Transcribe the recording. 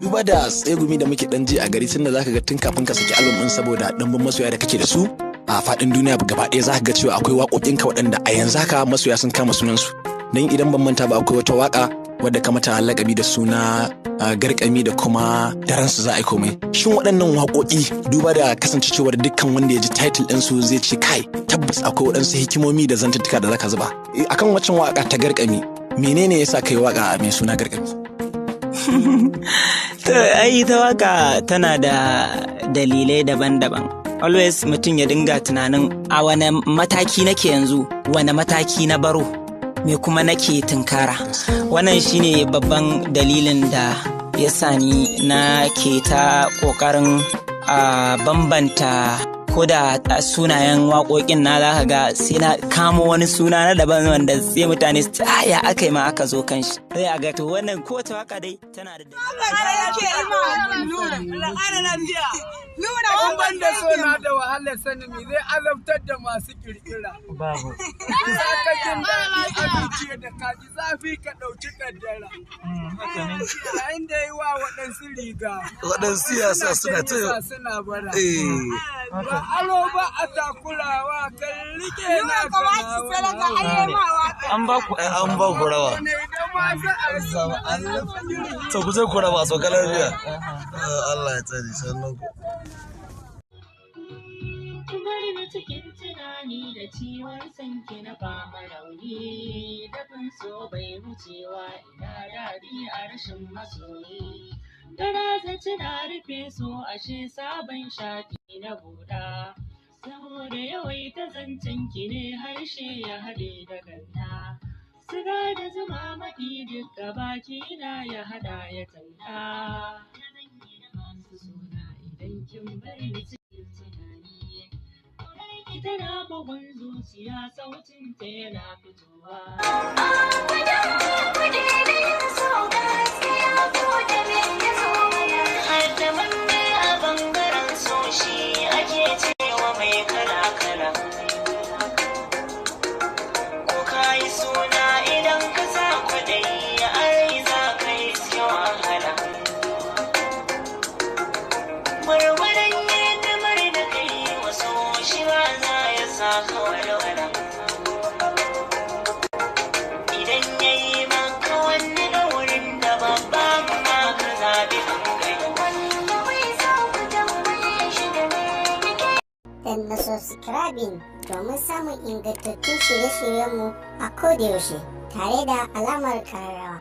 Duba da tsegumi da muke dan ji a gari tunda zaka ga tun kafin ka saki album din saboda dimbin masoya da kake da su a fadin duniya gaba ɗaya zaka ga cewa akwai waƙoƙinka waɗanda a yanzu haka masoya sun kama sunan su. Dan idan ban manta ba akwai wata waka wadda ka mata lakabi da suna garkami da kuma daren su za a yi komai. Shin waɗannan waƙoƙi duba da kasancewar dukkan wanda ya ji title din su zai ce kai tabbas akwai waɗansu hikimomi da zantuttuka da zaka zuba. Akan waccan waka ta garkami menene yasa kai waka mai suna garkami? To ai ta waka tana da dalilai daban-daban. Always mutum ya dinga tunanin a wane mataki nake yanzu, wane mataki na baro, me kuma nake tunkara. Wannan shine babban dalilin da ya sani na ke ta ƙoƙarin bambanta ko da sunayen waƙoƙin na za ka ga sai na kamo wani suna na daban wanda sai mutane su ya aka yi ma aka zo kan shi sai a ga to wannan kowace waka dai tana da nuna ban da sona da wahalar sanin me zai azabtar da masu kirkira babu ka jin daɗi a zuciya da kaji zafi ka ɗauki kaddara yayin da yi wa waɗansu riga waɗansu siyasa suna bara ba aro ba a takurawa kan rike na an ba ku rawa to ku je ku raba so kalar riya Allah ya tsare sannan ku bari na cikin tunani da ciwon sanki na fama rauni dafin so bai wucewa ina daɗi a rashin masoyi da zaci na rufe so ashe sabon shafi na buɗa saboda yawaita zancen ki ne harshe ya haɗe da kanta siga da zuma maɗi duk baki na ya haɗa ya tanta masu suna idan kin bari ni cikin tunani tana bugun zuciya sautin ta yana fitowa idan yayi maka wani daurin da babba ma ka zabi bangare wanda bai sa ku tambaye shi da me yake danna subscribing domin samun ingantattun shirye-shiryenmu a kodayaushe tare da alamar kararrawa.